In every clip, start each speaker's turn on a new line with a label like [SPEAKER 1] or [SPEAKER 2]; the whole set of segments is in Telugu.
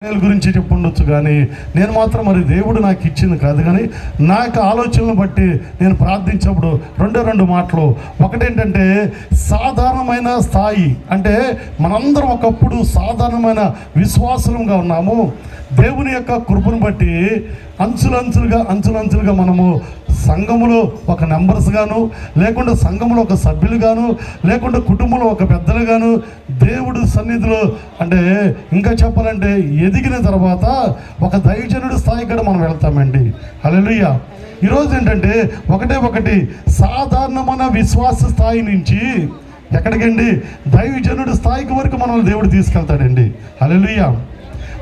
[SPEAKER 1] గురించి చెప్పుండొచ్చు, కానీ నేను మాత్రం మరి దేవుడు నాకు ఇచ్చింది కాదు. కానీ నా యొక్క ఆలోచనలు బట్టి నేను ప్రార్థించినప్పుడు రెండు మాటలు. ఒకటేంటంటే సాధారణమైన స్థాయి, అంటే మనందరం ఒకప్పుడు సాధారణమైన విశ్వాసంగా ఉన్నాము. దేవుని యొక్క కృపను బట్టి అంచులంచులుగా మనము సంఘములో ఒక మెంబర్స్ గాను, లేకుంటే సంఘములో ఒక సభ్యులు గాను, లేకుంటే కుటుంబంలో ఒక పెద్దలు గాను దేవుడు సన్నిధిలో, అంటే ఇంకా చెప్పాలంటే ఎదిగిన తర్వాత ఒక దైవజనుడి స్థాయికి కూడా మనం వెళ్తామండి. హల్లెలూయా. ఈరోజు ఏంటంటే ఒకటి సాధారణమైన విశ్వాస స్థాయి నుంచి ఎక్కడికండి దైవజనుడి స్థాయికి వరకు మనల్ని దేవుడు తీసుకెళ్తాడండి. హల్లెలూయా.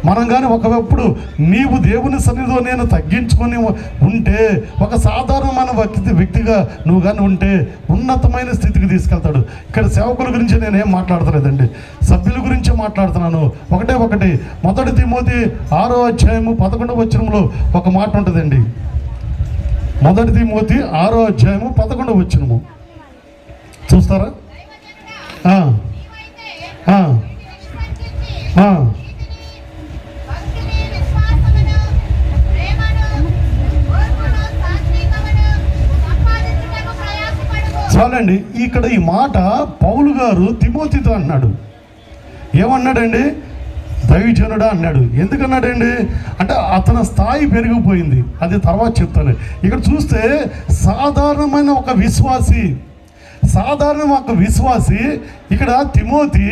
[SPEAKER 1] మనం కానీ ఒకప్పుడు నీవు దేవుని సన్నిధిలో నేను తగ్గించుకొని ఉంటే, ఒక సాధారణమైన వ్యక్తిగా నువ్వు కానీ ఉంటే ఉన్నతమైన స్థితికి తీసుకెళ్తాడు. ఇక్కడ సేవకుల గురించి నేనేం మాట్లాడతలేదండి, సభ్యుల గురించి మాట్లాడుతున్నాను. ఒకటి 1 తిమోతి 6వ అధ్యాయము 11వ వచనంలో ఒక మాట ఉంటుందండి. 1 తిమోతి 6వ అధ్యాయము 11వ వచనము చూస్తారా? చాలండి. ఇక్కడ ఈ మాట పౌలు గారు తిమోతితో అన్నాడు. ఏమన్నాడండి? దైవజనుడా అన్నాడు. ఎందుకన్నాడండి అంటే అతని స్థాయి పెరిగిపోయింది, అది తర్వాత చెప్తాను. ఇక్కడ చూస్తే సాధారణమైన ఒక విశ్వాసి ఇక్కడ తిమోతి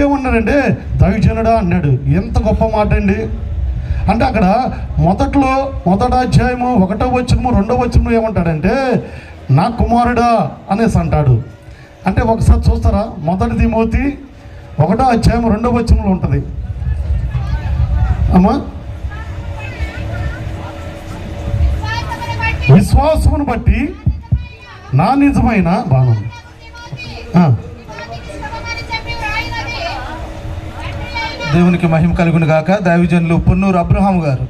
[SPEAKER 1] ఏమన్నాడంటే దైవజనుడా అన్నాడు. ఎంత గొప్ప మాట అండి. అంటే అక్కడ మొదటి అధ్యాయము 1వ వచనము 2వ వచనము ఏమంటాడంటే నా కుమారుడా అనేసి అంటాడు. అంటే ఒకసారి చూస్తారా? 1 తిమోతి 1వ అధ్యాయం 2వ వచనంలో ఉంటుంది అమ్మా. విశ్వాసమును బట్టి నా నిజమైన బాణం.
[SPEAKER 2] దేవునికి మహిమ కలుగును గాక. దైవజనులు పొన్నూరు అబ్రహాం గారు,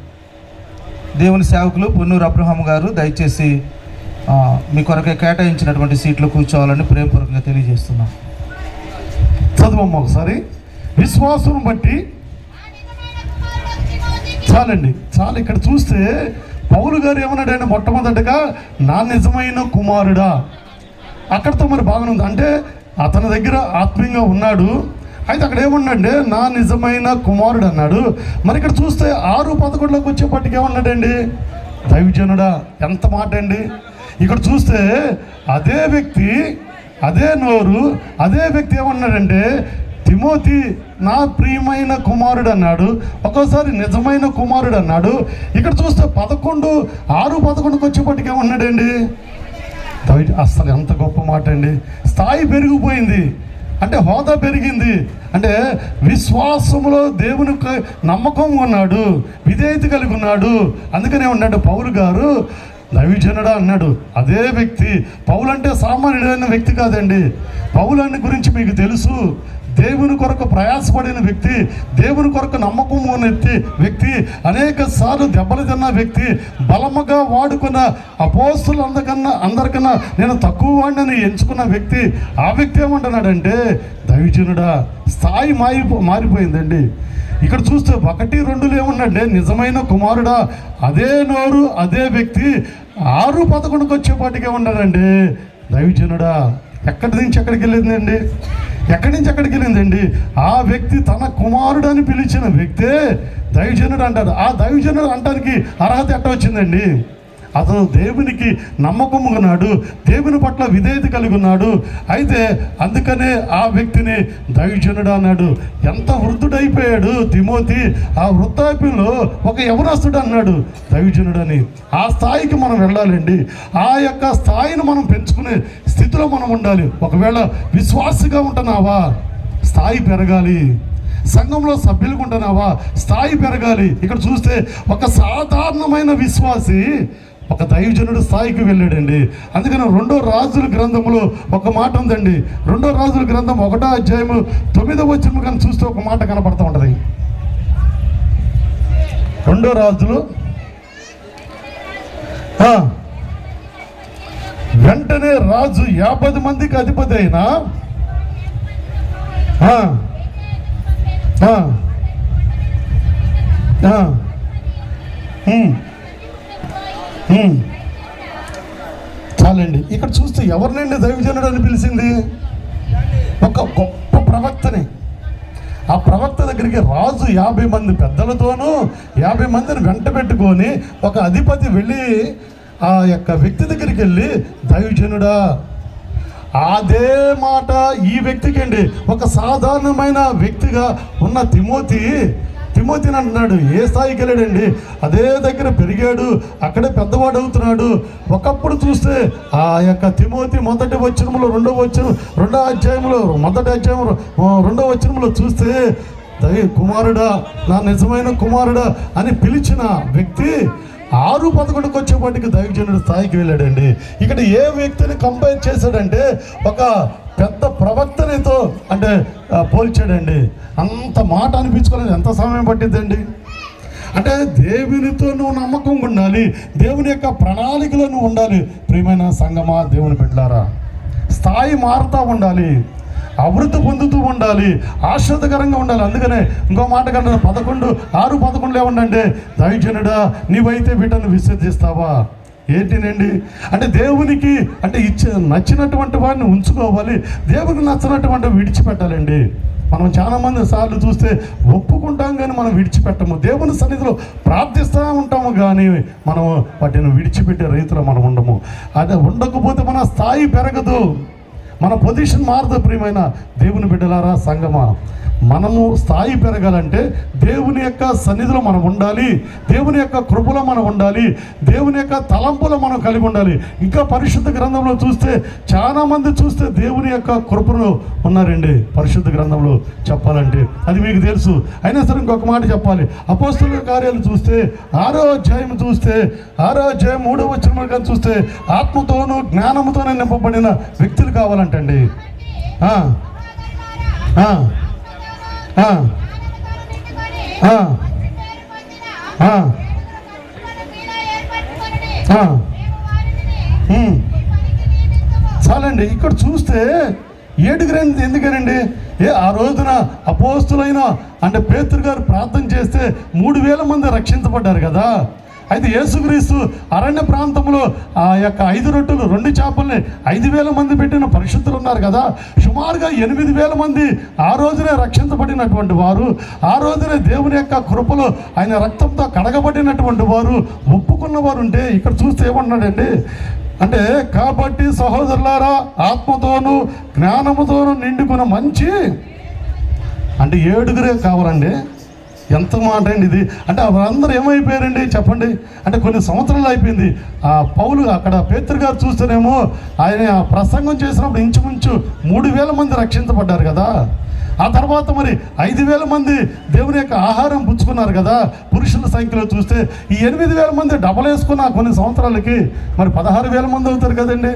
[SPEAKER 2] దేవుని సేవకులు పొన్నూరు అబ్రహాం గారు దయచేసి మీ కొరకే కేటాయించినటువంటి సీట్లు కూర్చోవాలని ప్రేమపూర్వకంగా తెలియజేస్తున్నాం.
[SPEAKER 1] చదువమ్మ ఒకసారి. విశ్వాసం బట్టి చాలండి. ఇక్కడ చూస్తే పౌలు గారు ఏమన్నాడు? మొట్టమొదటిగా నా నిజమైన కుమారుడా. అక్కడితో మరి బాగానుంది. అంటే అతని దగ్గర ఆత్మీయంగా ఉన్నాడు. అయితే అక్కడ ఏమన్నాడంటే నా నిజమైన కుమారుడు అన్నాడు. మరి ఇక్కడ చూస్తే 6:11లోకి వచ్చేపటికి ఏమన్నాడండి? దైవజనుడా. ఎంత మాట అండి. ఇక్కడ చూస్తే అదే వ్యక్తి, అదే నోరు, అదే వ్యక్తి ఏమన్నాడంటే తిమోతి నా ప్రియమైన కుమారుడు అన్నాడు. ఒక్కోసారి నిజమైన కుమారుడు అన్నాడు. ఇక్కడ చూస్తే 6:11కి వచ్చేపటికి ఏమన్నాడండి? అసలు ఎంత గొప్ప మాట అండి. స్థాయి పెరిగిపోయింది, అంటే హోదా పెరిగింది. అంటే విశ్వాసంలో దేవునికి నమ్మకం ఉన్నాడు, విధేయత కలిగి ఉన్నాడు. అందుకనే ఉన్నాడు పౌలు గారు దైవజనుడా అన్నాడు. అదే వ్యక్తి పౌలు అంటే సామాన్యుడైన వ్యక్తి కాదండి. పౌలు గురించి మీకు తెలుసు. దేవుని కొరకు ప్రయాసపడిన వ్యక్తి, దేవుని కొరకు నమ్మకం ఉన్న వ్యక్తి, అనేక సార్లు దెబ్బలు తిన్న వ్యక్తి, బలముగా వాడుకున్న అపోస్తులు అందరికన్నా నేను తక్కువ వాడిని ఎంచుకున్న వ్యక్తి. ఆ వ్యక్తి ఏమంటున్నాడంటే దైవజనుడా. స్థాయి మారిపోయిందండి. ఇక్కడ చూస్తే 1-2లో ఏమన్నాడంటే నిజమైన కుమారుడా. అదే నోరు, అదే వ్యక్తి 6:11కి వచ్చేపాటికి ఏమన్నాడండి? దైవజనుడా. ఎక్కడి నుంచి ఎక్కడికి వెళ్ళిందండి? ఆ వ్యక్తి తన కుమారుడు అని పిలిచిన వ్యక్తే దైవజనుడు అంటారు. ఆ దైవజనుడు అంటానికి అర్హత ఎట్ట వచ్చిందండి? అతను దేవునికి నమ్మకం ఉన్నాడు, దేవుని పట్ల విధేయత కలిగి ఉన్నాడు. అయితే అందుకనే ఆ వ్యక్తిని దైవజనుడు అన్నాడు. ఎంత వృద్ధుడైపోయాడు తిమోతి. ఆ వృద్ధాప్యంలో ఒక యవనస్తుడు అన్నాడు దైవజనుడు అని. ఆ స్థాయికి మనం వెళ్ళాలండి. ఆ యొక్క స్థాయిని మనం పెంచుకునే స్థితిలో మనం ఉండాలి. ఒకవేళ విశ్వాసిగా ఉంటున్నావా, స్థాయి పెరగాలి. సంఘంలో సభ్యులుగా ఉంటున్నావా, స్థాయి పెరగాలి. ఇక్కడ చూస్తే ఒక సాధారణమైన విశ్వాసి ఒక దైవజనుడు స్థాయికి వెళ్ళాడండి. అందుకని 2వ రాజుల గ్రంథంలో ఒక మాట ఉందండి. 2వ రాజుల గ్రంథం 1వ అధ్యాయము 9వ వచనం కానీ చూస్తే ఒక మాట కనపడుతూ ఉంటుంది. 2వ రాజులు వెంటనే రాజు 50 మందికి అధిపతి అయినా ఆ, ఉమ్, ఉమ్. చాలండి. ఇక్కడ చూస్తే ఎవరినండి దైవజనుడు అని పిలిచింది? ఒక గొప్ప ప్రవక్తని. ఆ ప్రవక్త దగ్గరికి రాజు 50 మంది పెద్దలతోనూ 50 మందిని వెంట పెట్టుకొని ఒక అధిపతి వెళ్ళి ఆ యొక్క వ్యక్తి దగ్గరికి వెళ్ళి, దైవజనుడా, అదే మాట ఈ వ్యక్తికి అండి, ఒక సాధారణమైన వ్యక్తిగా ఉన్న తిమోతిని అంటున్నాడు. ఏ స్థాయికి వెళ్ళాడండి? అదే దగ్గర పెరిగాడు, అక్కడే పెద్దవాడు అవుతున్నాడు. ఒకప్పుడు చూస్తే ఆ యొక్క తిమోతి మొదటి వచనంలో రెండో అధ్యాయంలో రెండో వచనంలో చూస్తే, కుమారుడా, నా నిజమైన కుమారుడా అని పిలిచిన వ్యక్తి 6:11 వచ్చేపాటికి దైవజనుడు స్థాయికి వెళ్ళాడండి. ఇక్కడ ఏ వ్యక్తిని కంపేర్ చేశాడంటే ఒక పెద్ద ప్రవక్తనితో అంటే పోల్చాడండి. అంత మాట అనిపించుకోలేదు. ఎంత సమయం పట్టిద్దండి? అంటే దేవునితో నువ్వు నమ్మకంగా ఉండాలి, దేవుని యొక్క ప్రణాళికలో నువ్వు ఉండాలి. ప్రియమైన సంగమా, దేవుని బిడ్డలారా, స్థాయి మారుతూ ఉండాలి, అభివృద్ధి పొందుతూ ఉండాలి, ఆశ్చర్యకరంగా ఉండాలి. అందుకనే ఇంకో మాట కన్నా 6:11 ఏమంటే, దైవజనుడా, నీవైతే బిడ్డను విసర్జిస్తావా? ఏంటినండి అంటే దేవునికి అంటే నచ్చినటువంటి వాడిని ఉంచుకోవాలి, దేవునికి నచ్చినటువంటి విడిచిపెట్టాలండి. మనం చాలామంది సార్లు చూస్తే ఒప్పుకుంటాం కానీ మనం విడిచిపెట్టము. దేవుని సన్నిధిలో ప్రార్థిస్తూ ఉంటాము కానీ మనం వాటిని విడిచిపెట్టే రీతిలో మనం ఉండము. అదే ఉండకపోతే మన స్థాయి పెరగదు, మన పొజిషన్ మారదు. ప్రియమైన దేవుని బిడ్డలారా, సంగమా, మనము స్థాయి పెరగాలంటే దేవుని యొక్క సన్నిధిలో మనం ఉండాలి, దేవుని యొక్క కృపలో మనం ఉండాలి, దేవుని యొక్క తలంపులో మనం కలిగి ఉండాలి. ఇంకా పరిశుద్ధ గ్రంథంలో చూస్తే చాలామంది చూస్తే దేవుని యొక్క కృపలో ఉన్నారండి. పరిశుద్ధ గ్రంథంలో చెప్పాలంటే అది మీకు తెలుసు. అయినా సరే ఇంకొక మాట చెప్పాలి. అపోస్తలుల కార్యాలు చూస్తే 6వ అధ్యాయం 3వ వచనం కానీ చూస్తే ఆత్మతోనూ జ్ఞానంతోనే నింపబడిన వ్యక్తులు కావాలంటండి. చాలండి. ఇక్కడ చూస్తే 7 ఎందుకనండి? ఆ రోజున అపోస్తులైన అంటే పేతురు గారు ప్రార్థన చేస్తే 3,000 మంది రక్షించబడ్డారు కదా. అయితే యేసుక్రీస్తు అరణ్య ప్రాంతంలో ఆ యొక్క 5 రొట్టెలు 2 చేపల్ని 5,000 మంది పెట్టిన పరిశుద్ధులు ఉన్నారు కదా. సుమారుగా 8,000 మంది ఆ రోజునే రక్షించబడినటువంటి వారు, ఆ రోజునే దేవుని యొక్క కృపలో ఆయన రక్తంతో కడగబడినటువంటి వారు, ఒప్పుకున్న వారు ఉంటే ఇక్కడ చూస్తే ఏమన్నాడండి అంటే, కాబట్టి సహోదరులారా, ఆత్మతోనూ జ్ఞానముతోనూ నిండుకున్న మంచి అంటే 7 కావాలండి. ఎంత మాట అండి ఇది! అంటే వాళ్ళందరూ ఏమైపోయారండి చెప్పండి? అంటే కొన్ని సంవత్సరాలు అయిపోయింది. ఆ పౌలు అక్కడ పేతురు గారు చూస్తేనేమో ఆయన ప్రసంగం చేసినప్పుడు ఇంచుమించు 3,000 మంది రక్షించబడ్డారు కదా. ఆ తర్వాత మరి 5,000 మంది దేవుని యొక్క ఆహారం పుచ్చుకున్నారు కదా. పురుషుల సంఖ్యలో చూస్తే ఈ 8,000 మంది డబల్ వేసుకున్న కొన్ని సంవత్సరాలకి మరి 16,000 మంది అవుతారు కదండి.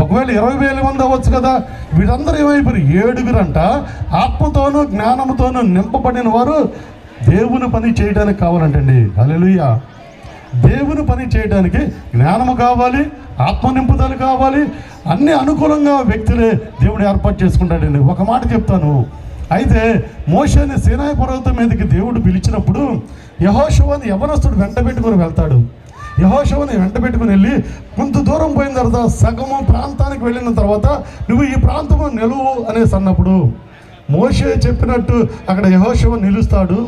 [SPEAKER 1] ఒకవేళ 20,000 మంది అవ్వచ్చు కదా. వీళ్ళందరూ ఏమైపోయారు? 7 అంట. ఆత్మతోనూ జ్ఞానంతోనూ నింపబడిన వారు దేవుని పని చేయడానికి కావాలంటండి. హల్లెలూయా. దేవుని పని చేయడానికి జ్ఞానము కావాలి, ఆత్మ నింపుదల కావాలి. అన్ని అనుకూలంగా వ్యక్తులే దేవుడు ఏర్పాటు చేసుకుంటాడండి. ఒక మాట చెప్తాను. అయితే మోషేని సీనాయి పర్వతం మీదకి దేవుడు పిలిచినప్పుడు యెహోషువని యవనస్తుడు వెంట పెట్టుకుని వెళ్తాడు. యెహోషువని వెంట పెట్టుకుని వెళ్ళి కొంత దూరం పోయిన తర్వాత సగము ప్రాంతానికి వెళ్ళిన తర్వాత నువ్వు ఈ ప్రాంతంలో నిలువు అనేసి అన్నప్పుడు మోషే చెప్పినట్టు అక్కడ యెహోషువ నిలుస్తాడు.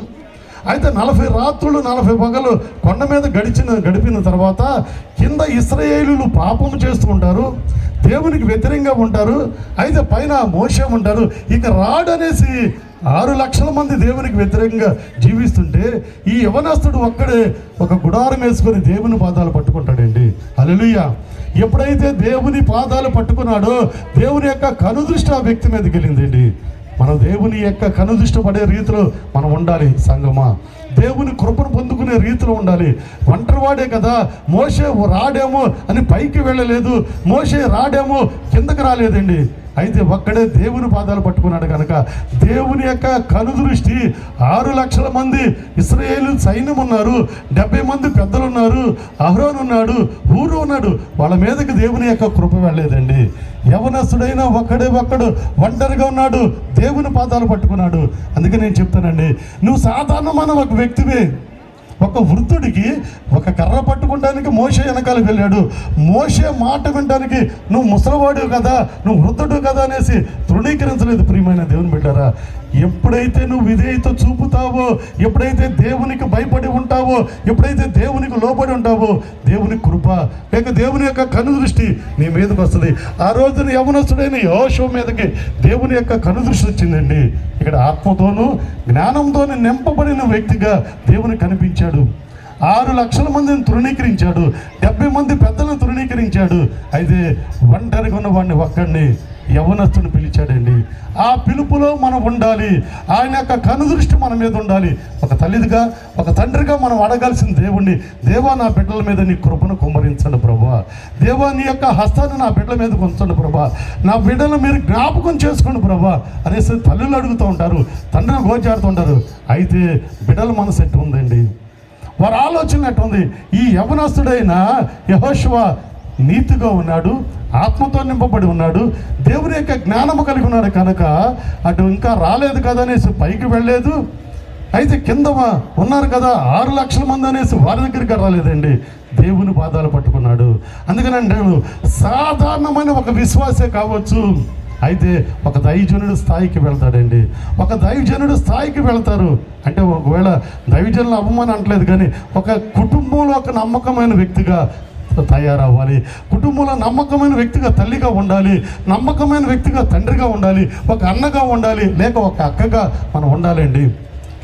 [SPEAKER 1] అయితే 40 రాత్రులు 40 పగలు కొండ మీద గడిపిన తర్వాత కింద ఇశ్రాయేలీయులు పాపం చేస్తూ ఉంటారు, దేవునికి వ్యతిరేకంగా ఉంటారు. అయితే పైన మోషే ఉంటారు. ఇక రాడనేసి 6 లక్షల మంది దేవునికి వ్యతిరేకంగా జీవిస్తుంటే ఈ యవనస్తుడు ఒక్కడే ఒక గుడారం వేసుకొని దేవుని పాదాలు పట్టుకుంటాడండి. హల్లెలూయా. ఎప్పుడైతే దేవుని పాదాలు పట్టుకున్నాడో దేవుని యొక్క కనుదృష్టి ఆ వ్యక్తి మీదకి వెళ్ళిందండి. మనం దేవుని యొక్క కనుదృష్టి పడే రీతిలో మనం ఉండాలి సంగమా. దేవుని కృపను పొందుకునే రీతిలో ఉండాలి. ఒంటరివాడే కదా. మోషే రాడేమో అని పైకి వెళ్ళలేదు, మోషే రాడేమో కిందకి రాలేదండి. అయితే ఒక్కడే దేవుని పాదాలు పట్టుకున్నాడు కనుక దేవుని యొక్క కనుదృష్టి 6 లక్షల మంది ఇశ్రాయేలు సైన్యం ఉన్నారు, 70 మంది పెద్దలు ఉన్నారు, అహరోను ఉన్నాడు, హూరు ఉన్నాడు. వాళ్ళ మీదకి దేవుని యొక్క కృప వెళ్ళలేదండి. యవనస్తుడైన ఒక్కడు ఒంటరిగా ఉన్నాడు, దేవుని పాదాలు పట్టుకున్నాడు. అందుకే నేను చెప్తానండి, నువ్వు సాధారణమైన ఒక వ్యక్తివే, ఒక వృద్ధుడికి ఒక కర్ర పట్టుకోవడానికి మోషే వెనకాల వెళ్ళాడు. మోషే మాట వినడానికి నువ్వు ముసలివాడు కదా, నువ్వు వృద్ధుడు కదా అనేసి తృణీకరించలేదు. ప్రియమైన దేవుని బిడ్డారా, ఎప్పుడైతే నువ్వు విధేయత చూపుతావో, ఎప్పుడైతే దేవునికి భయపడి ఉంటావో, ఎప్పుడైతే దేవునికి లోబడి ఉంటావో, దేవుని కృప లేక దేవుని యొక్క కనుదృష్టి నీ మీదకి వస్తుంది. ఆ రోజున యవనస్తుడైన యోషువ మీదకి దేవుని యొక్క కనుదృష్టి వచ్చిందండి. ఇక్కడ ఆత్మతోనూ జ్ఞానంతోనూ నింపబడిన వ్యక్తిగా దేవుని కనిపించాడు. 6 లక్షల మందిని తృణీకరించాడు, 70 మంది పెద్దలను తృణీకరించాడు. అయితే ఒంటరిగా ఉన్న వాడిని ఒక్కడిని యవనస్తుని పిలిచాడండి. ఆ పిలుపులో మనం ఉండాలి. ఆయన యొక్క కనుదృష్టి మన మీద ఉండాలి. ఒక తల్లిగా, ఒక తండ్రిగా మనం అడగాల్సిన దేవుణ్ణి, దేవా నా బిడ్డల మీద నీ కృపను కుమ్మరించండి ప్రభా, దేవా నీ యొక్క హస్తాన్ని నా బిడ్డల మీద ఉంచండి ప్రభా, నా బిడ్డలు మీరు జ్ఞాపకం చేసుకోండి ప్రభా అనేసి తల్లులు అడుగుతూ ఉంటారు, తండ్రులు గోచాడుతుంటారు. అయితే బిడ్డల మనసు ఎట్టు ఉందండి, వారి ఆలోచన ఎట్టుంది? ఈ యవనస్తుడైన యెహోషువ నీతిగా ఉన్నాడు, ఆత్మతో నింపబడి ఉన్నాడు, దేవుని యొక్క జ్ఞానము కలిగి ఉన్నాడు కనుక అటు ఇంకా రాలేదు కదా అనేసి పైకి వెళ్ళలేదు. అయితే కింద ఉన్నారు కదా 6 లక్షల మంది అనేసి వారి దగ్గరికి రాలేదండి, దేవుని పాదాలు పట్టుకున్నాడు. అందుకని నేను సాధారణమైన ఒక విశ్వాసే కావచ్చు, అయితే ఒక దైవజనుడు స్థాయికి వెళ్తాడండి. ఒక దైవజనుడు స్థాయికి వెళ్తారు అంటే ఒకవేళ దైవజనుల అవమానం అంటలేదు, కానీ ఒక కుటుంబంలో ఒక నమ్మకమైన వ్యక్తిగా తయారవ్వాలి, కుటుంబంలో నమ్మకమైన వ్యక్తిగా తల్లిగా ఉండాలి, నమ్మకమైన వ్యక్తిగా తండ్రిగా ఉండాలి, ఒక అన్నగా ఉండాలి, లేక ఒక అక్కగా మనం ఉండాలండి.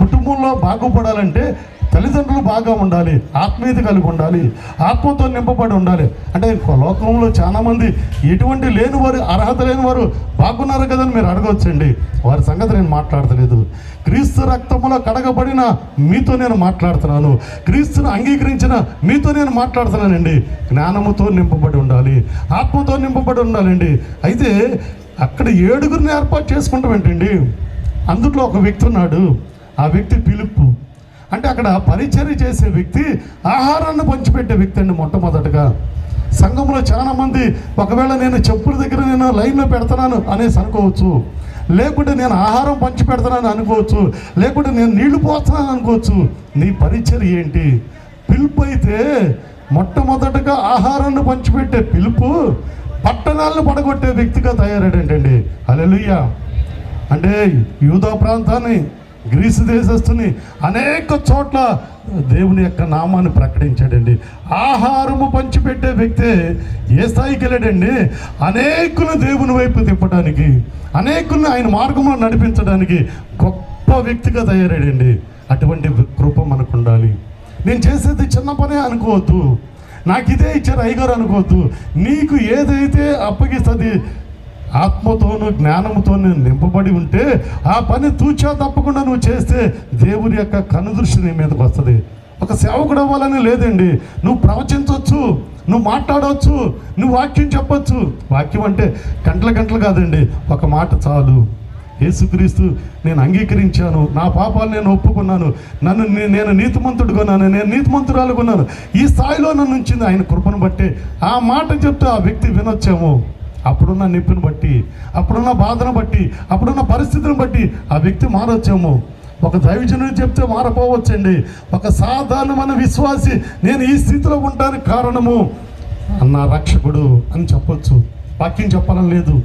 [SPEAKER 1] కుటుంబంలో బాగుపడాలంటే తల్లిదండ్రులు బాగా ఉండాలి, ఆత్మీయత కలిగి ఉండాలి, ఆత్మతో నింపబడి ఉండాలి. అంటే లోకంలో చాలామంది ఎటువంటి లేని వారు, అర్హత లేని వారు బాగున్నారు కదని మీరు అడగవచ్చండి. వారి సంగతి నేను మాట్లాడతలేదు. క్రీస్తు రక్తములో కడగబడిన మీతో నేను మాట్లాడుతున్నాను, క్రీస్తును అంగీకరించిన మీతో నేను మాట్లాడుతున్నానండి. జ్ఞానముతో నింపబడి ఉండాలి, ఆత్మతో నింపబడి ఉండాలండి. అయితే అక్కడ 7గురిని ఏర్పాటు చేసుకుంటాం ఏంటండి. అందులో ఒక వ్యక్తి ఉన్నాడు, ఆ వ్యక్తి పిలుపు. అంటే అక్కడ పరిచర్య చేసే వ్యక్తి, ఆహారాన్ని పంచిపెట్టే వ్యక్తి అండి. మొట్టమొదటిగా సంఘంలో చాలామంది ఒకవేళ నేను చెప్పుల దగ్గర నేను లైన్లో పెడుతున్నాను అనేసి అనుకోవచ్చు, లేకుంటే నేను ఆహారం పంచి పెడుతున్నాను అనుకోవచ్చు, లేకుంటే నేను నీళ్లు పోస్తున్నాను అనుకోవచ్చు. నీ పరిచర్య ఏంటి? పిలుపు అయితే మొట్టమొదటిగా ఆహారాన్ని పంచిపెట్టే పిలుపు పట్టణాలను పడగొట్టే వ్యక్తిగా తయారాడంటండి. హల్లెలూయా. అంటే యూదా ప్రాంతాన్ని, గ్రీసు దేశస్తుని అనేక చోట్ల దేవుని యొక్క నామాన్ని ప్రకటించాడండి. ఆహారము పంచిపెట్టే వ్యక్తే ఏ స్థాయికి వెళ్ళాడండి? అనేకులు దేవుని వైపు తిప్పడానికి, అనేకుల్ని ఆయన మార్గంలో నడిపించడానికి గొప్ప వ్యక్తిగా తయారాడండి. అటువంటి కృప మనకు ఉండాలి. నేను చేసేది చిన్న పనే అనుకోవద్దు, నాకు ఇదే ఇచ్చారు అయ్యగారు అనుకోవద్దు. నీకు ఏదైతే అప్పగిస్తుంది ఆత్మతోనూ జ్ఞానంతోనూ నింపబడి ఉంటే ఆ పని తూచా తప్పకుండా నువ్వు చేస్తే దేవుని యొక్క కనుదృష్టి నీ మీదకి వస్తుంది. ఒక సేవకుడు అవ్వాలని లేదండి, నువ్వు ప్రవచించవచ్చు, నువ్వు మాట్లాడవచ్చు, నువ్వు వాక్యం చెప్పచ్చు. వాక్యం అంటే గంటలు కాదండి, ఒక మాట చాలు. యేసుక్రీస్తు నేను అంగీకరించాను, నా పాపాలు నేను ఒప్పుకున్నాను, నేను నీతిమంతుడు కొన్నాను, నేను నీతిమంతురాలు కొన్నాను, ఈ స్థాయిలో నన్ను ఉంచింది ఆయన కృపను బట్టి. ఆ మాట చెప్తే ఆ వ్యక్తి వినొచ్చేమో. అప్పుడున్న నొప్పిని బట్టి, అప్పుడున్న బాధను బట్టి, అప్పుడున్న పరిస్థితిని బట్టి ఆ వ్యక్తి మారొచ్చేమో. ఒక దైవజనుడు చెప్తే మారపోవచ్చండి. ఒక సాధారణమైన విశ్వాసి నేను ఈ స్థితిలో ఉండడానికి కారణము నా రక్షకుడు అని చెప్పొచ్చు. వాక్యం చెప్పాలని లేదు.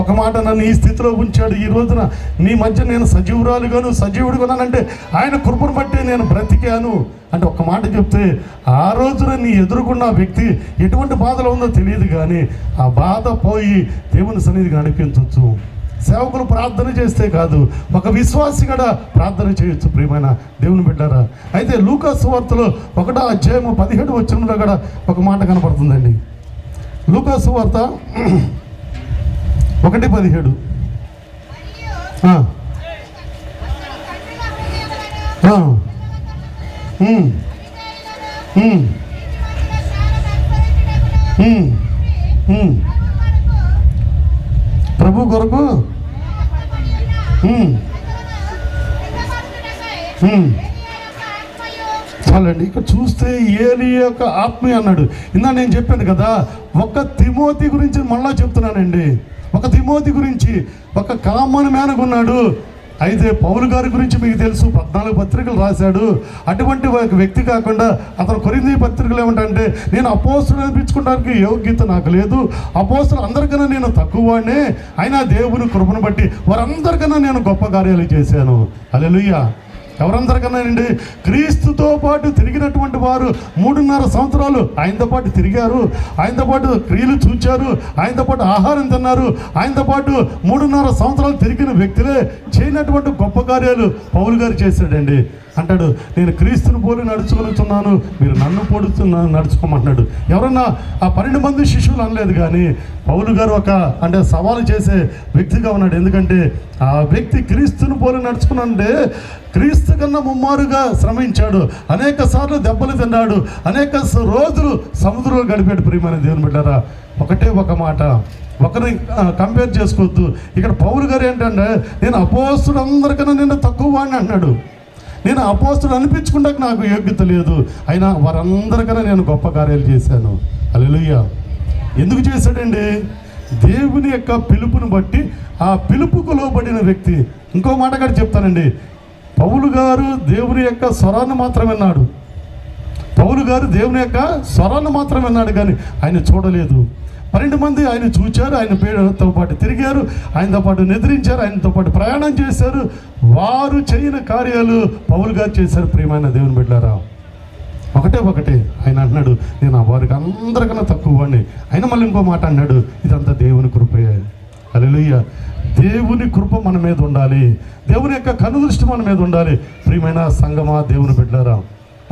[SPEAKER 1] ఒక మాట నన్ను ఈ స్థితిలో ఉంచాడు, ఈ రోజున నీ మధ్య నేను సజీవురాలుగాను సజీవుడుగానంటే ఆయన కృపను బట్టి నేను బ్రతికాను అంటే ఒక మాట చెప్తే ఆ రోజున నీ ఎదురుకున్న వ్యక్తి ఎటువంటి బాధలో ఉందో తెలియదు, కానీ ఆ బాధ పోయి దేవుని సన్నిధికి నడిపించవచ్చు. సేవకులు ప్రార్థన చేస్తే కాదు, ఒక విశ్వాసి కూడా ప్రార్థన చేయొచ్చు. ప్రియమైన దేవుని బిడ్డారా, అయితే లూకా సువార్తలో 1వ అధ్యాయము 17 వచనంలో కూడా ఒక మాట కనపడుతుందండి. లూకా సువార్త 1:17. ప్రభు కొరకు చాలండి. ఇక్కడ చూస్తే ఏలి యొక్క ఆత్మీయ అన్నాడు. ఇందా నేను చెప్పాను కదా, ఒక తిమోతి గురించి మళ్ళా చెప్తున్నానండి. ఒక తిమోతి గురించి, ఒక కామన్ మ్యాన్గా ఉన్నాడు, అయితే పౌలు గారి గురించి మీకు తెలుసు, 14 పత్రికలు రాశాడు. అటువంటి ఒక వ్యక్తి కాకుండా అతను కొరింథీ పత్రికలు ఏమంటే, నేను అపోస్తులు అనిపించుకోవడానికి యోగ్యత నాకు లేదు, అపోస్తులు అందరికన్నా నేను తక్కువ వాడినే, అయినా దేవుని కృపను బట్టి వారందరికన్నా నేను గొప్ప కార్యాలు చేశాను. హల్లెలూయా. ఎవరందరికన్నా అండి, క్రీస్తుతో పాటు తిరిగినటువంటి వారు 3.5 సంవత్సరాలు ఆయనతో పాటు తిరిగారు, ఆయనతో పాటు క్రియలు చూచారు, ఆయనతో పాటు ఆహారం తిన్నారు, ఆయనతో పాటు 3.5 సంవత్సరాలు తిరిగిన వ్యక్తులే చేయనటువంటి గొప్ప కార్యాలు పౌలు గారు చేశాడండి. అంటాడు, నేను క్రీస్తుని పోలి నడుచుకొనుచున్నాను, మీరు నన్ను నడుచుకోమంటున్నాడు. ఎవరన్నా ఆ 12 మంది శిష్యులు అనలేదు, కానీ పౌలు గారు అంటే సవాలు చేసే వ్యక్తిగా ఉన్నాడు. ఎందుకంటే ఆ వ్యక్తి క్రీస్తుని పోలి నడుచుకున్నాడే, క్రీస్తు కన్నా ముమ్మారుగా శ్రమించాడు, అనేక సార్లు దెబ్బలు తిన్నాడు, అనేక రోజులు సముద్రంలో గడిపాడు. ప్రియమైన దేవుని బిడ్డలారా, ఒకటే ఒక మాట, ఒకరిని కంపేర్ చేసుకోవద్దు. ఇక్కడ పౌలు గారు ఏంటంటే, నేను అపోస్తులు అందరికన్నా నేను తక్కువ వాడిని అన్నాడు. నేను అపోస్తులు అనిపించుకుంటాక నాకు యోగ్యత లేదు, అయినా వారందరికన్నా నేను గొప్ప కార్యాలు చేశాను. హల్లెలూయా. ఎందుకు చేశాడండి? దేవుని యొక్క పిలుపుని బట్టి, ఆ పిలుపుకు లోబడిన వ్యక్తి. ఇంకో మాట కూడా చెప్తానండి, పౌలు గారు దేవుని యొక్క స్వరాన్ని మాత్రం విన్నాడు. పౌలు గారు దేవుని యొక్క స్వరాన్ని మాత్రం విన్నాడు, కానీ ఆయన చూడలేదు. 12 మంది ఆయన చూచారు, ఆయన పేరుతో పాటు తిరిగారు, ఆయనతో పాటు నిద్రించారు, ఆయనతో పాటు ప్రయాణం చేశారు. వారు చేయని కార్యాలు పౌలు గారు చేశారు. ప్రియమైన దేవుని బిడ్డలారా, ఒకటే ఆయన అన్నాడు, నేను వారికి అందరికన్నా తక్కువ వాడిని. ఆయన మళ్ళీ ఇంకో మాట అన్నాడు, ఇదంతా దేవుని కృపే. హల్లెలూయా. దేవుని కృప మన మీద ఉండాలి, దేవుని యొక్క కనుదృష్టి మన మీద ఉండాలి. ప్రియమైన సంగమా, దేవుని బిడ్డలారా,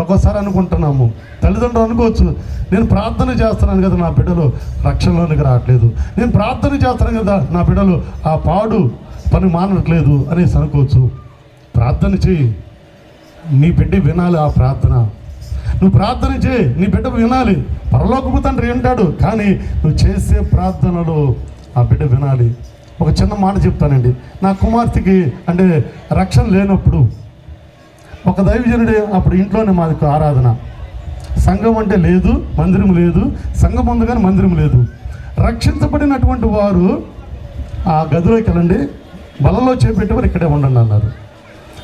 [SPEAKER 1] ఒక్కోసారి అనుకుంటున్నాము, తల్లిదండ్రులు అనుకోవచ్చు, నేను ప్రార్థన చేస్తున్నాను కదా నా బిడ్డలు రక్షణలోనికి రావట్లేదు, నేను ప్రార్థన చేస్తున్నాను కదా నా బిడ్డలు ఆ పాడు పని మానట్లేదు అనేసి అనుకోవచ్చు. ప్రార్థన చేయి, నీ బిడ్డ వినాలి ఆ ప్రార్థన. నువ్వు ప్రార్థన చేయి, నీ బిడ్డ వినాలి. పరలోకపు తండ్రి వింటాడు, కానీ నువ్వు చేసే ప్రార్థనలో ఆ బిడ్డ వినాలి. ఒక చిన్న మాట చెప్తానండి. నా కుమార్తెకి అంటే రక్షణ లేనప్పుడు ఒక దైవజనుడే, అప్పుడు ఇంట్లోనే మాది ఆరాధన, సంఘం అంటే లేదు, మందిరం లేదు, సంఘం ఉంది కానీ మందిరం లేదు. రక్షించబడినటువంటి వారు ఆ గదిలోకి వెళ్ళండి, బలలో చేపెట్టేవారు ఇక్కడే ఉండండి అన్నారు.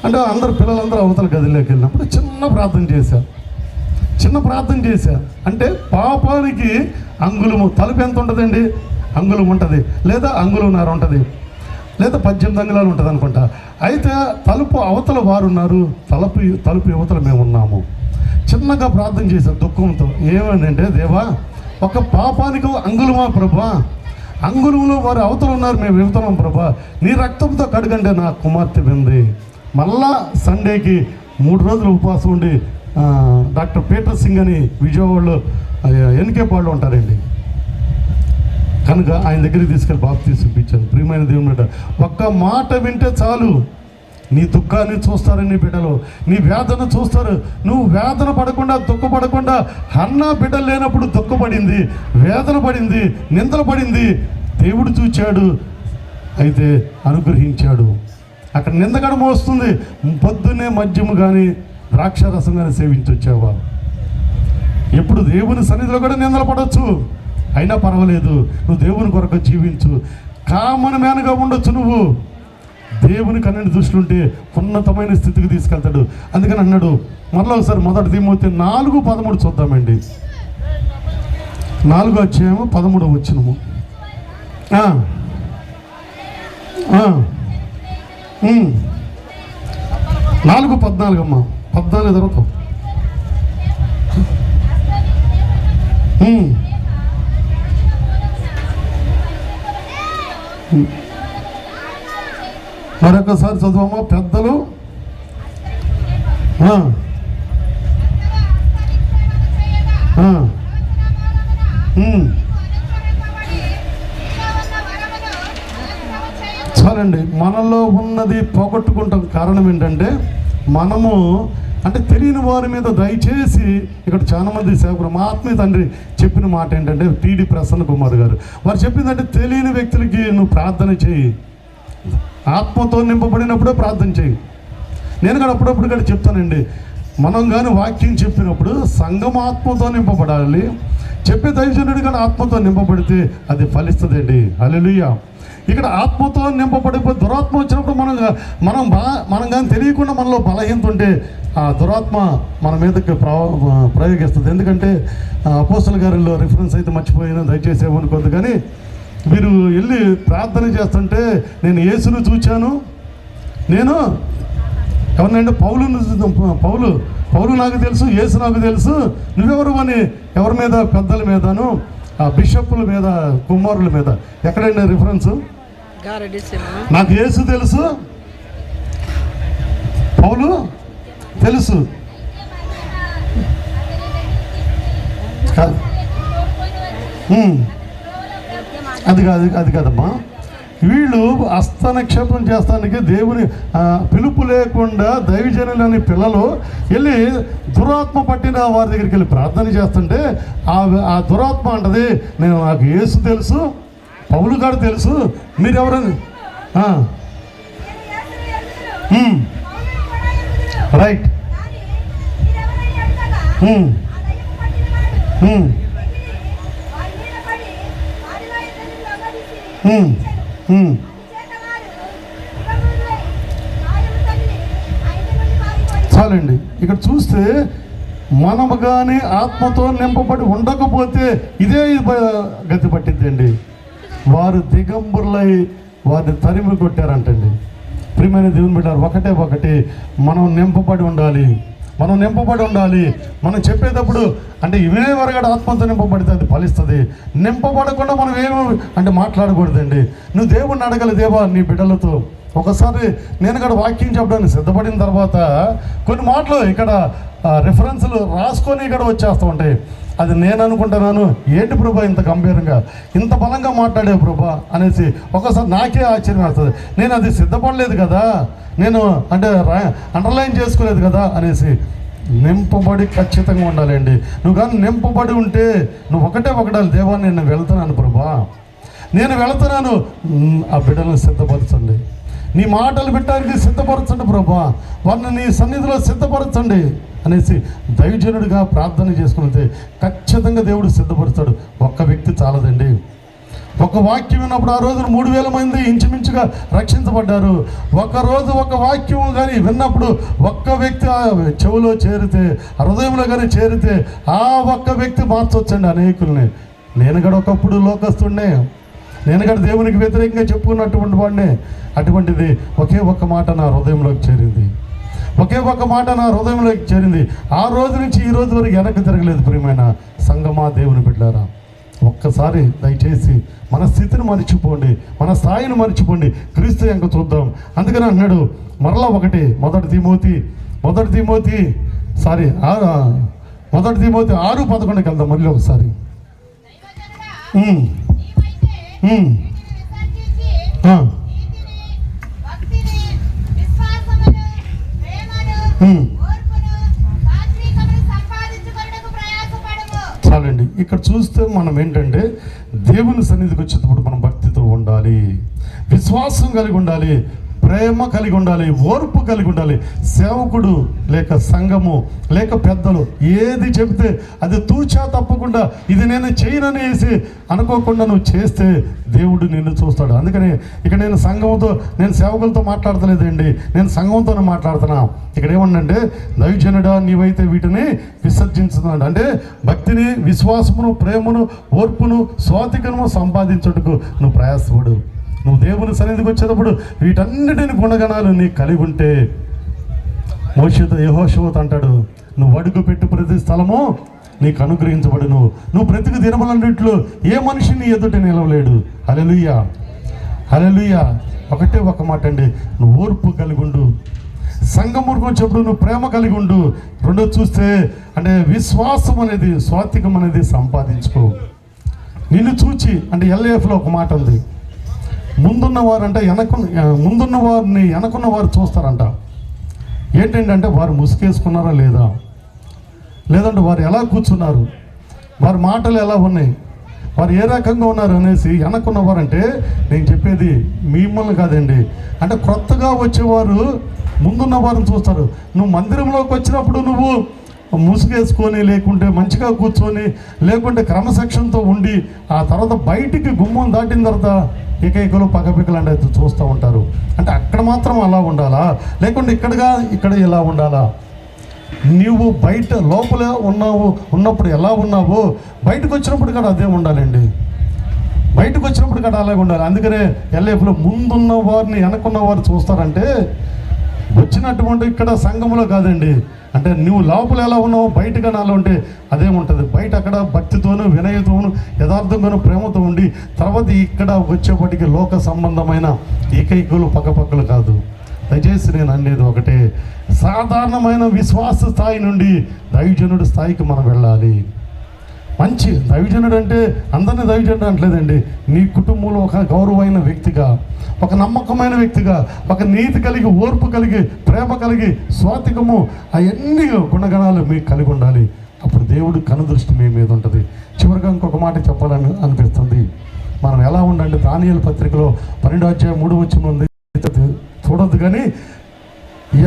[SPEAKER 1] అంటే అందరు పిల్లలందరూ అవతల గదిలోకి వెళ్ళినప్పుడు చిన్న ప్రార్థన చేశా. అంటే పాపానికి అంగుళము, తలుపు ఎంత ఉంటుందండి? అంగుళం ఉంటుంది, లేదా అంగుళంన్నర ఉంటుంది, లేదా 18 అంగుళాలు ఉంటుంది అనుకుంటా. అయితే తలుపు అవతల వారు ఉన్నారు, తలుపు యువతల మేము ఉన్నాము. చిన్నగా ప్రార్థన చేశాను దుఃఖంతో. ఏమనంటే, దేవా, ఒక పాపానికి అంగుళమా ప్రభా, అంగుళంలో వారు అవతల ఉన్నారు, మేము యువతలం ప్రభా, నీ రక్తంతో కడగండి. నా కుమార్తె వింది. మళ్ళా సండేకి 3 రోజులు ఉపవాసం ఉండి డాక్టర్ పీటర్ సింగ్ అని విజయవాడలో ఎన్కేపాడులో ఉంటారండి, కనుక ఆయన దగ్గరికి తీసుకెళ్ళి బాప్తీసం చూపించాను. ప్రియమైన దేవుని బిడ్డ, ఒక్క మాట వింటే చాలు, నీ దుఃఖాన్ని చూస్తారు, నీ బిడ్డలు నీ వేదన చూస్తారు. నువ్వు వేదన పడకుండా, దుఃఖపడకుండా, అన్న బిడ్డలు లేనప్పుడు దుఃఖపడింది, వేదన పడింది, నిందలు పడింది, దేవుడు చూచాడు, అయితే అనుగ్రహించాడు. అక్కడ నిందగడ మోస్తుంది, పొద్దున్నే మద్యము కానీ ద్రాక్షారసం కానీ సేవించొచ్చావా? ఎప్పుడు దేవుని సన్నిధిలో కూడా నిందలు పడవచ్చు, అయినా పర్వాలేదు, నువ్వు దేవుని కొరకు జీవించు. కామన్ మ్యాన్గా ఉండొచ్చు, నువ్వు దేవునికి అన్ని దృష్టిలుంటే ఉన్నతమైన స్థితికి తీసుకెళ్తాడు. అందుకని అన్నాడు, మరలా ఒకసారి 1 తిమోతి 4:13 చూద్దామండి. 4వ అధ్యాయము 13వ వచనము. 4:14 అమ్మా, 14 తర్వాత మరొకసారి చదువమ్మా. పెద్దలు చాలండి. మనలో ఉన్నది పోగొట్టుకుంటాం. కారణం ఏంటంటే, మనము అంటే తెలియని వారి మీద దయచేసి, ఇక్కడ చాలామంది సేవకులు, మా ఆత్మీయ తండ్రి చెప్పిన మాట ఏంటంటే, టీడీ ప్రసన్న కుమార్ గారు వారు చెప్పిందంటే, తెలియని వ్యక్తులకి నువ్వు ప్రార్థన చేయి, ఆత్మతో నింపబడినప్పుడే ప్రార్థన చేయి. నేను కూడా అప్పుడప్పుడు కూడా చెప్తానండి, మనం కానీ వాక్యం చెప్పినప్పుడు సంఘం ఆత్మతో నింపబడాలి, చెప్పే దైవజనుడు కానీ ఆత్మతో నింపబడితే అది ఫలిస్తుందండి. హల్లెలూయా. ఇక్కడ ఆత్మతో నింపబడిపోయి దురాత్మ వచ్చినప్పుడు మనం కానీ తెలియకుండా మనలో బలహీనత ఉంటే ఆ దురాత్మ మన మీదకి ప్రయోగిస్తుంది. ఎందుకంటే అపోస్తల గారిలో రిఫరెన్స్ అయితే మర్చిపోయినా దయచేసి ఏమనుకోద్దు, కానీ మీరు వెళ్ళి ప్రార్థన చేస్తుంటే నేను యేసును చూచాను, నేను ఎవరినంటే పౌలు నాకు తెలుసు, యేసు నాకు తెలుసు, నువ్వెవరు అని ఎవరి మీద, పెద్దల మీదను ఆ బిషప్పుల మీద, కుమారుల మీద. ఎక్కడైనా రిఫరెన్స్? నాకు యేసు తెలుసు, పౌలు తెలుసు. అది కాదమ్మా, వీళ్ళు హస్తనిక్షేపం చేస్తానికి దేవుని పిలుపు లేకుండా దైవజనులని పిల్లలు వెళ్ళి దురాత్మ పట్టిన వారి దగ్గరికి వెళ్ళి ప్రార్థన చేస్తుంటే ఆ దురాత్మ అంటది, నాకు యేసు తెలుసు, పౌలు గారు తెలుసు, మీరెవరని. రైట్. చాలండి. ఇక్కడ చూస్తే మనము కానీ ఆత్మతో నింపబడి ఉండకపోతే ఇదే గతి పట్టిద్దండి. వారు దిగంబరులై వారిని తరిమి కొట్టారంటండి. ప్రియమైన దేవుని బిడ్డలారా, ఒకటి మనం నింపబడి ఉండాలి. మనం చెప్పేటప్పుడు అంటే ఇవే వరగడ ఆత్మతో నింపబడితే అది ఫలిస్తుంది. నింపబడకుండా మనం ఏమో అంటే మాట్లాడకూడదండి. నువ్వు దేవుణ్ణి అడగాలి, దేవా నీ బిడ్డలతో. ఒకసారి నేను ఇక్కడ వాక్యం చెప్పడానికి సిద్ధపడిన తర్వాత కొన్ని మాటలు ఇక్కడ రిఫరెన్స్లు రాసుకొని ఇక్కడ వచ్చేస్తూ ఉంటాయి. అది నేను అనుకుంటున్నాను, ఏంటి ప్రభా ఇంత గంభీరంగా ఇంత బలంగా మాట్లాడే ప్రభా అనేసి ఒకసారి నాకే ఆశ్చర్యం వేస్తుంది. నేను అది సిద్ధపడలేదు కదా, నేను అంటే అండర్లైన్ చేసుకోలేదు కదా అనేసి. నింపబడి ఖచ్చితంగా ఉండాలండి. నువ్వు కానీ నింపబడి ఉంటే నువ్వు ఒకటాలి, దేవా నేను వెళ్తున్నాను ప్రభా, నేను వెళ్తున్నాను, ఆ బిడ్డలను సిద్ధపరచండి, నీ మాటలు పెట్టడానికి సిద్ధపరచండి ప్రభా, వారిని నీ సన్నిధిలో సిద్ధపరచండి అనేసి దైవజనుడిగా ప్రార్థన చేసుకుంటే ఖచ్చితంగా దేవుడు సిద్ధపరుస్తాడు. ఒక్క వ్యక్తి చాలదండి. ఒక వాక్యం విన్నప్పుడు ఆ రోజున 3000 మంది ఇంచుమించుగా రక్షించబడ్డారు. ఒకరోజు ఒక వాక్యం కానీ విన్నప్పుడు ఒక్క వ్యక్తి ఆ చెవులో చేరితే, హృదయంలో కానీ చేరితే ఆ ఒక్క వ్యక్తి మార్చొచ్చండి అనేకుల్ని. నేను కూడా ఒకప్పుడు లోకస్తుండే, నేను కూడా దేవునికి వ్యతిరేకంగా చెప్పుకున్నటువంటి వాడిని. అటువంటిది ఒకే ఒక్క మాట నా హృదయంలోకి చేరింది. ఆ రోజు నుంచి ఈ రోజు వరకు వెనక్కి తిరగలేదు. ప్రియమైన సంగమా, దేవుని బిడ్డలారా, ఒక్కసారి దయచేసి మన స్థితిని మర్చిపోండి, మన స్థాయిని మర్చిపోండి, క్రీస్తు ఇంకా చూద్దాం. అందుకని అన్నాడు మరలా మొదటి తిమోతి 6:11 వెళ్దాం మళ్ళీ ఒకసారి. చాలండి. ఇక్కడ చూస్తే మనం ఏంటంటే దేవుని సన్నిధికి వచ్చేటప్పుడు మనం భక్తితో ఉండాలి, విశ్వాసం కలిగి ఉండాలి, ప్రేమ కలిగి ఉండాలి, ఓర్పు కలిగి ఉండాలి. సేవకుడు లేక సంఘము లేక పెద్దలు ఏది చెబితే అది తూచా తప్పకుండా ఇది నేను చేయననేసి అనుకోకుండా నువ్వు చేస్తే దేవుడు నిన్ను చూస్తాడు. అందుకని ఇక్కడ నేను సేవకులతో మాట్లాడతలేదండి, నేను సంఘంతోనే మాట్లాడుతున్నా. ఇక్కడ ఏమన్నంటే దైవజనుడా నీవైతే వీటిని విసర్జించుతున్నాడు అంటే భక్తిని, విశ్వాసమును, ప్రేమను, ఓర్పును, స్వాతికను సంపాదించుటకు నువ్వు ప్రయాసపడు. నువ్వు దేవుని సన్నిధికి వచ్చేటప్పుడు వీటన్నిటిని గుణగణాలు నీకు కలిగి ఉంటే మోషేతో యెహోషువతో అంటాడు, నువ్వు అడుగు పెట్టు ప్రతి స్థలము నీకు అనుగ్రహించబడును, నువ్వు బ్రతుకు దినములన్నింటిలో ఏ మనిషి నీ ఎదుట నిలవలేడు. హల్లెలూయా, హల్లెలూయా. ఒకటే ఒక మాట అండి, నువ్వు ఓర్పు కలిగి ఉండు. సంఘముకు వచ్చేప్పుడు నువ్వు ప్రేమ కలిగి ఉండు. రెండో చూస్తే అంటే విశ్వాసం అనేది, స్వాతికం అనేది సంపాదించుకో. నిన్ను చూచి అంటే LAFలో ఒక మాట ఉంది, ముందున్నవారు అంటే ముందున్న వారిని వెనకున్న వారు చూస్తారంట. ఏంటంటే వారు ముసుగేసుకున్నారా లేదంటే వారు ఎలా కూర్చున్నారు, వారి మాటలు ఎలా ఉన్నాయి, వారు ఏ రకంగా ఉన్నారు అనేసి వెనక్కున్నవారంటే నేను చెప్పేది మిమ్మల్ని కాదండి. అంటే క్రొత్తగా వచ్చేవారు ముందున్న వారిని చూస్తారు. నువ్వు మందిరంలోకి వచ్చినప్పుడు నువ్వు ముసుగేసుకొని లేకుంటే మంచిగా కూర్చొని లేకుంటే క్రమశిక్షణతో ఉండి ఆ తర్వాత బయటికి గుమ్మం దాటిన తర్వాత ఏకైకలు పక్కపిక్కలు అంటే చూస్తూ ఉంటారు. అంటే అక్కడ మాత్రం అలా ఉండాలా, లేకుంటే ఇక్కడ ఇలా ఉండాలా? నీవు బయట లోపల ఉన్నప్పుడు ఎలా ఉన్నావో బయటకు వచ్చినప్పుడు కూడా అదే ఉండాలండి. బయటకు వచ్చినప్పుడు కూడా అలాగే ఉండాలి. అందుకనే ఎల్లేపులో ముందున్న వారిని వెనకున్న వారు చూస్తారంటే వచ్చినటువంటి ఇక్కడ సంఘంలో కాదండి. అంటే నువ్వు లోపల ఎలా ఉన్నావు బయటగా నాలో ఉంటే అదే ఉంటుంది. బయట అక్కడ భక్తితోనూ వినయతోనూ యథార్థంగానూ ప్రేమతో ఉండి తర్వాత ఇక్కడ వచ్చేప్పటికి లోక సంబంధమైన ఏకైకులు పక్కపక్కలు కాదు. దయచేసి నేను అనేది ఒకటే, సాధారణమైన విశ్వాస స్థాయి నుండి దైవజనుడి స్థాయికి మనం వెళ్ళాలి. మంచి దైవజనుడు అంటే అందరినీ దైవజనుడు అంటలేదండి. నీ కుటుంబంలో ఒక గౌరవమైన వ్యక్తిగా, ఒక నమ్మకమైన వ్యక్తిగా, ఒక నీతి కలిగి, ఓర్పు కలిగి, ప్రేమ కలిగి, స్వాతికము, అవన్నీ గుణగణాలు మీకు కలిగి ఉండాలి. అప్పుడు దేవుడు కనుదృష్టి మీ మీద ఉంటుంది. చివరిగా ఇంకొక మాట చెప్పాలని అనిపిస్తుంది. మనం ఎలా ఉండండి, దానియేలు పత్రికలో 12:3 ఉంది, చూడొద్దు. కానీ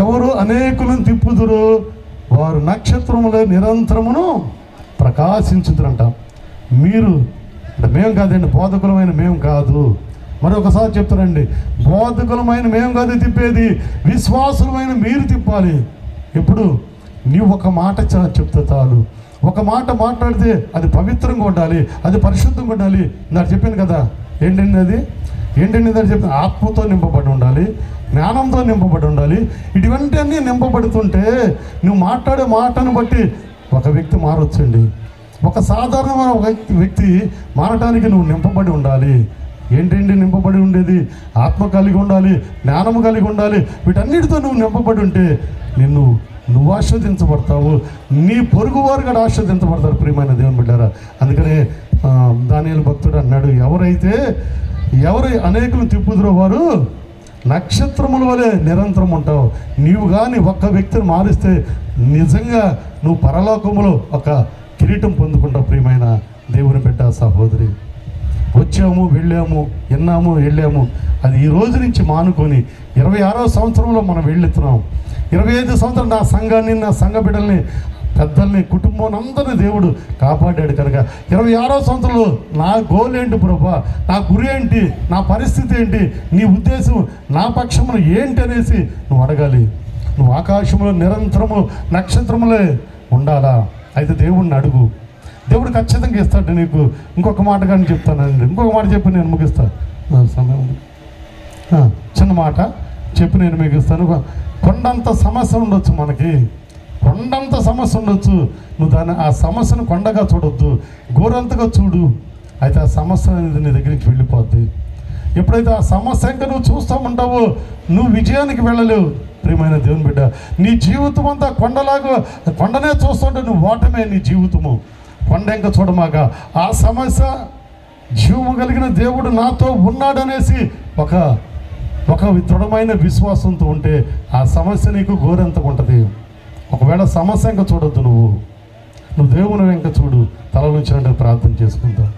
[SPEAKER 1] ఎవరు అనేకులను తిప్పుదురు వారు నక్షత్రములే నిరంతరమును ప్రకాశించుదురంట. మీరు అంటే మేము కాదండి, బోధకులమైన మేము కాదు. మరొకసారి చెప్తారండి, బోధకులమైన మేము కాదు తిప్పేది, విశ్వాసులమైన మీరు తిప్పాలి. ఎప్పుడు నీవు ఒక మాట చెప్తే చాలు. ఒక మాట మాట్లాడితే అది పవిత్రంగా ఉండాలి, అది పరిశుద్ధంగా ఉండాలి. నాకు చెప్పాను కదా, ఏంటండి అది చెప్పిన ఆత్మతో నింపబడి ఉండాలి, జ్ఞానంతో నింపబడి ఉండాలి. ఇటువంటి అన్నీ నింపబడుతుంటే నువ్వు మాట్లాడే మాటను బట్టి ఒక వ్యక్తి మారొచ్చండి. ఒక సాధారణమైన ఒక వ్యక్తి మారటానికి నువ్వు నింపబడి ఉండాలి. ఏంటండి నింపబడి ఉండేది? ఆత్మ కలిగి ఉండాలి, జ్ఞానము కలిగి ఉండాలి. వీటన్నిటితో నువ్వు నింపబడి ఉంటే నువ్వు ఆస్వాదించబడతావు, నీ పొరుగు వారు కూడా ఆస్వాదించబడతారు. ప్రియమైన దేవుని బిడ్డారా, అందుకనే దానియేలు భక్తుడు అన్నాడు, ఎవరు అనేకులు తిప్పుదురో వారు నక్షత్రముల వలె నిరంతరం ఉంటావు. నీవు కానీ ఒక్క వ్యక్తిని మారిస్తే నిజంగా నువ్వు పరలోకములో ఒక కిరీటం పొందుకుంటావు. ప్రియమైన దేవుని బిడ్డ సహోదరి, వచ్చాము, వెళ్ళాము, విన్నాము, వెళ్ళాము, అది ఈ రోజు నుంచి మానుకొని 26వ సంవత్సరంలో మనం వెళ్ళుతున్నాం. 25 సంవత్సరాలు నా సంఘాన్ని, నా సంఘ బిడ్డల్ని, పెద్దల్ని, కుటుంబం అందరినీ దేవుడు కాపాడాడు. కనుక 26వ సంవత్సరంలో నా గోల్ ఏంటి ప్రభా, నా గురి ఏంటి, నా పరిస్థితి ఏంటి, నీ ఉద్దేశం నా పక్షమును ఏంటి అనేసి నువ్వు అడగాలి. నువ్వు ఆకాశంలో నిరంతరము నక్షత్రములే ఉండాలా? అయితే దేవుడిని అడుగు, దేవుడు ఖచ్చితంగా ఇస్తాడు నీకు. ఇంకొక మాట కానీ చెప్తానండి, ఇంకొక మాట చెప్పి నేను ముగిస్తాను. సమయం చిన్న మాట చెప్పి నేను ముగిస్తాను. కొండంత సమస్య ఉండొచ్చు మనకి, కొండంత సమస్య ఉండొచ్చు. నువ్వు ఆ సమస్యను కొండగా చూడొద్దు, గోరంతగా చూడు. అయితే ఆ సమస్య అనేది నీ దగ్గర నుంచి వెళ్ళిపోద్ది. ఎప్పుడైతే ఆ సమస్య ఇంకా నువ్వు చూస్తూ ఉంటావో నువ్వు విజయానికి వెళ్ళలేవు. ప్రియమైన దేవుని బిడ్డ, నీ జీవితం అంతా కొండనే చూస్తుంటే నువ్వు ఓటమే నీ జీవితము. కొండ ఇంకా చూడమాక ఆ సమస్య జీవము కలిగిన దేవుడు నాతో ఉన్నాడనేసి ఒక దృఢమైన విశ్వాసంతో ఉంటే ఆ సమస్య నీకు గోరెంతగా ఉంటుంది. ఒకవేళ సమస్య ఇంకా చూడొద్దు, నువ్వు దేవుని వెంక చూడు. తల నుంచి ప్రార్థన చేసుకుంటావు.